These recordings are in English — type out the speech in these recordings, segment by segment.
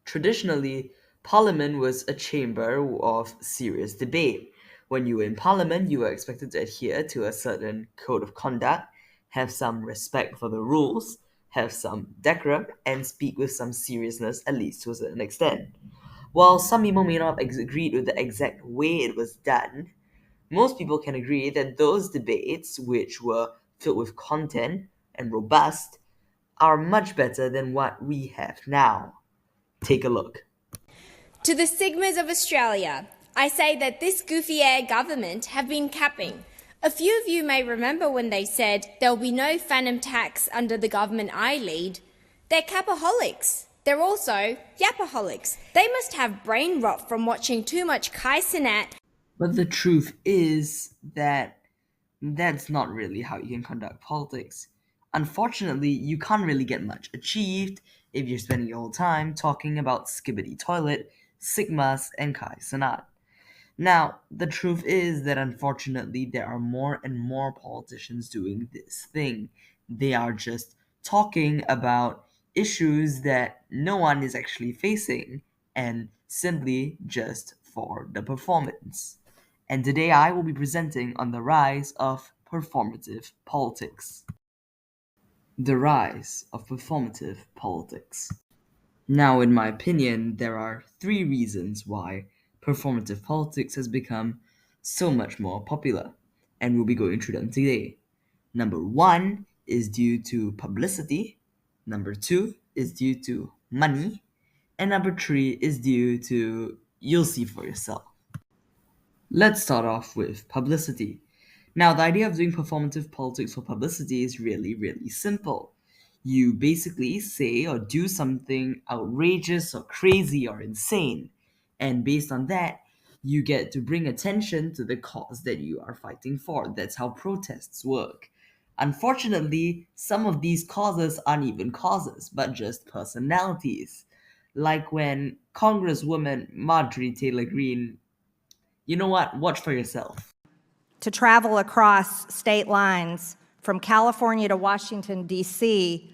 Traditionally, Parliament was a chamber of serious debate. When you were in Parliament, you were expected to adhere to a certain code of conduct, have some respect for the rules, have some decorum, and speak with some seriousness, at least to a certain extent. While some people may not have agreed with the exact way it was done, most people can agree that those debates, which were filled with content and robust, are much better than what we have now. Take a look. To the Sigmas of Australia, I say that this goofy air government have been capping. A few of you may remember when they said there'll be no phantom tax under the government I lead. They're capaholics. They're also yapaholics. They must have brain rot from watching too much Kai Cenat. But the truth is that that's not really how you can conduct politics. Unfortunately, you can't really get much achieved if you're spending your whole time talking about Skibbity Toilet, Sigmas, and Kai Cenat. Now, the truth is that unfortunately there are more and more politicians doing this thing. They are just talking about issues that no one is actually facing and simply just for the performance. And today I will be presenting on the rise of performative politics. The rise of performative politics. Now, in my opinion, there are three reasons why performative politics has become so much more popular, and we'll be going through them today. Number one is due to publicity, number two is due to money, and number three is due to you'll see for yourself. Let's start off with publicity. Now, the idea of doing performative politics for publicity is really, really simple. You basically say or do something outrageous or crazy or insane, and based on that, you get to bring attention to the cause that you are fighting for. That's how protests work. Unfortunately, some of these causes aren't even causes, but just personalities. Like when Congresswoman Marjorie Taylor Greene, you know what? Watch for yourself. To travel across state lines from California to Washington, D.C.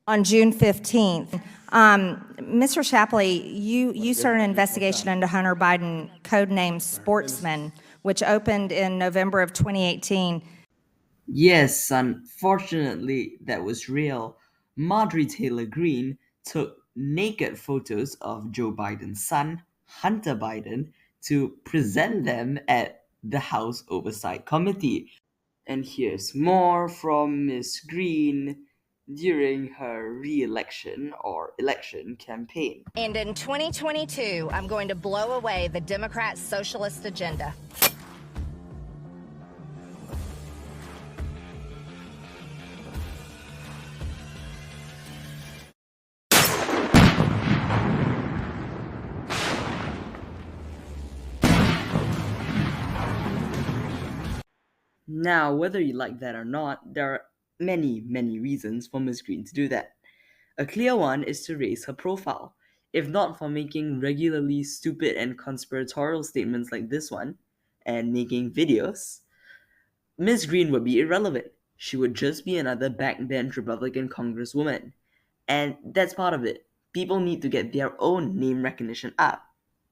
on June 15th. Mr. Shapley, you started an investigation into Hunter Biden, codenamed Sportsman, which opened in November of 2018. Yes, unfortunately, that was real. Marjorie Taylor Greene took naked photos of Joe Biden's son, Hunter Biden, to present them at the House Oversight Committee. And here's more from Miss Greene during her re-election or election campaign. And in 2022, I'm going to blow away the Democrat socialist agenda. Now, whether you like that or not, there are many, many reasons for Miss Green to do that. A clear one is to raise her profile. If not for making regularly stupid and conspiratorial statements like this one, and making videos, Miss Green would be irrelevant. She would just be another backbench Republican congresswoman. And that's part of it. People need to get their own name recognition up.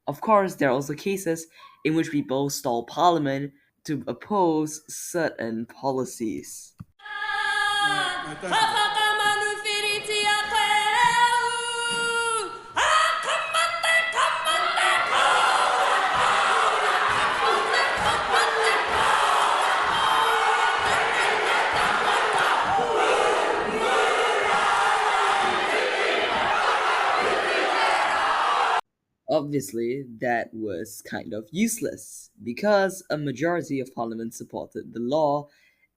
Of course, there are also cases in which people stall parliament to oppose certain policies. Obviously, that was kind of useless because a majority of parliament supported the law,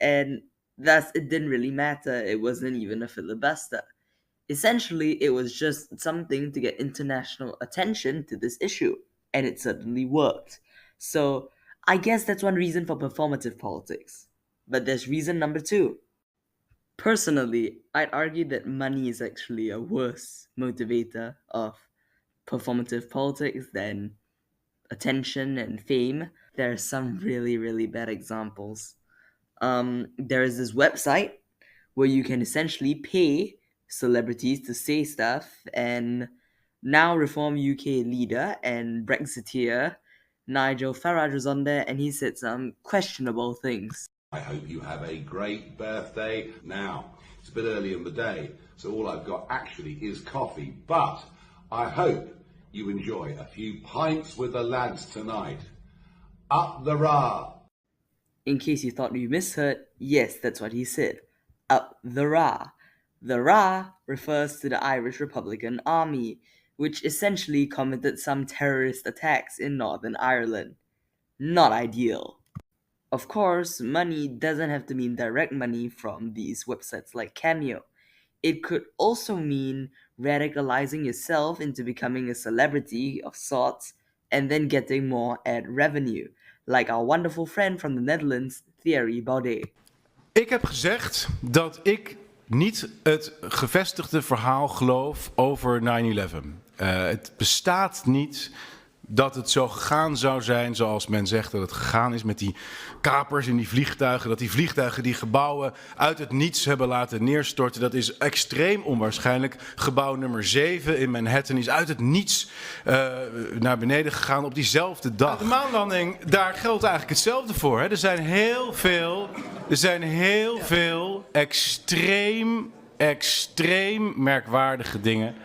and thus it didn't really matter. It wasn't even a filibuster. Essentially, it was just something to get international attention to this issue, and it certainly worked. So, I guess that's one reason for performative politics. But there's reason number two. Personally, I'd argue that money is actually a worse motivator of performative politics than attention and fame. There are some really, really bad examples. There is this website where you can essentially pay celebrities to say stuff, and Now Reform UK leader and Brexiteer Nigel Farage was on there, and he said some questionable things. I hope you have a great birthday. Now, it's a bit early in the day, so all I've got actually is coffee, but I hope you enjoy a few pints with the lads tonight. Up the rah! In case you thought you misheard, yes, that's what he said. Up the Rah. The Rah refers to the Irish Republican Army, which essentially committed some terrorist attacks in Northern Ireland. Not ideal. Of course, money doesn't have to mean direct money from these websites like Cameo. It could also mean radicalizing yourself into becoming a celebrity of sorts and then getting more ad revenue, like our wonderful friend from the Netherlands, Thierry Baudet. Ik heb gezegd dat ik niet het gevestigde verhaal geloof over 9/11. Het bestaat niet dat het zo gegaan zou zijn zoals men zegt dat het gegaan is met die kapers in die vliegtuigen. Dat die vliegtuigen die gebouwen uit het niets hebben laten neerstorten. Dat is extreem onwaarschijnlijk. Gebouw nummer 7 in Manhattan is uit het niets naar beneden gegaan op diezelfde dag. De maanlanding, daar geldt eigenlijk hetzelfde voor. Hè? Er zijn heel veel extreem merkwaardige dingen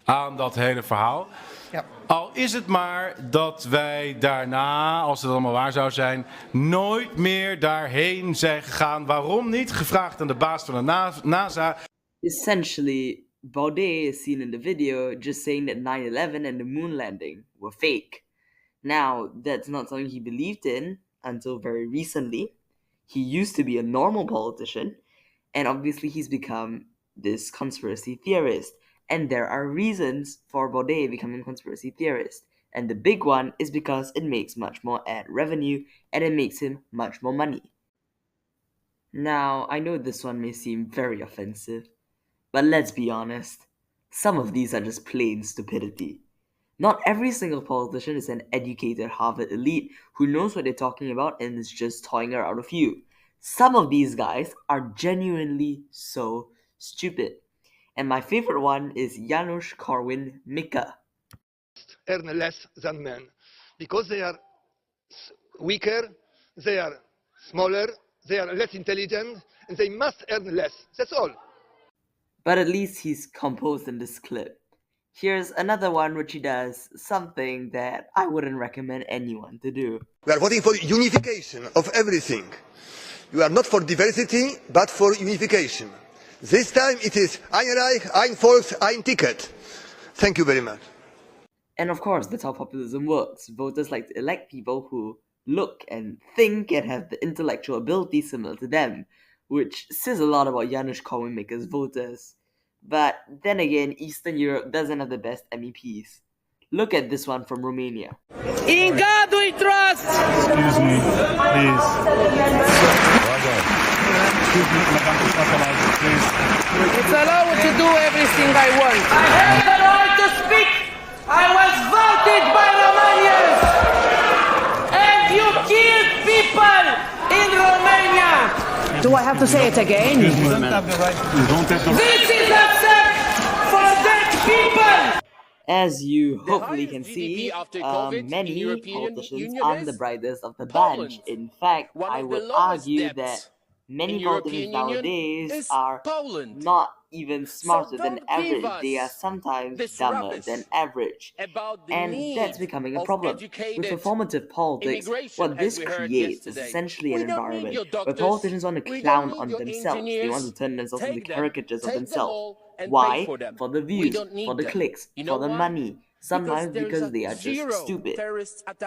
aan dat hele verhaal. Ja. Al is het maar dat wij daarna, als het allemaal waar zou zijn, nooit meer daarheen zijn gegaan. Waarom niet? Gevraagd aan de baas van de NASA. Essentially, Baudet is seen in the video just saying that 9/11 and the moon landing were fake. Now, that's not something he believed in until very recently. He used to be a normal politician, and obviously he's become this conspiracy theorist. And there are reasons for Baudet becoming a conspiracy theorist. And the big one is because it makes much more ad revenue and it makes him much more money. Now, I know this one may seem very offensive, but let's be honest, some of these are just plain stupidity. Not every single politician is an educated Harvard elite who knows what they're talking about and is just toying around with you. Some of these guys are genuinely so stupid. And my favorite one is Janusz Korwin-Mikke. Earn less than men because they are weaker, they are smaller, they are less intelligent, and they must earn less. That's all. But at least he's composed in this clip. Here's another one which he does something that I wouldn't recommend anyone to do. We are voting for unification of everything. You are not for diversity, but for unification. This time it is Ein Reich, ein Volk, ein Ticket. Thank you very much. And of course, that's how populism works. Voters like to elect people who look and think and have the intellectual ability similar to them, which says a lot about Janusz Korwin-Mikke's voters. But then again, Eastern Europe doesn't have the best MEPs. Look at this one from Romania. In God we trust! Excuse me, please. It's allowed to do everything I want. I have the right to speak! I was voted by Romanians! And you killed people in Romania! Do I have to say it again? Excuse me, you don't have the right. You don't have the right. This is a set for dead people! As you hopefully can see, many politicians aren't the brightest of the bunch. In fact, I would argue that many politicians nowadays are not even smarter than average. They are sometimes dumber than average. And that's becoming a problem. With performative politics, what this creates is essentially an environment where politicians want to clown on themselves. They want to turn themselves into caricatures of themselves. Why? For the views, for the clicks, for the money. Sometimes because they are just stupid.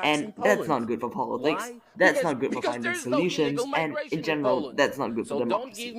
And that's not good for politics. That's not good for finding solutions. And in general, that's not good for democracy.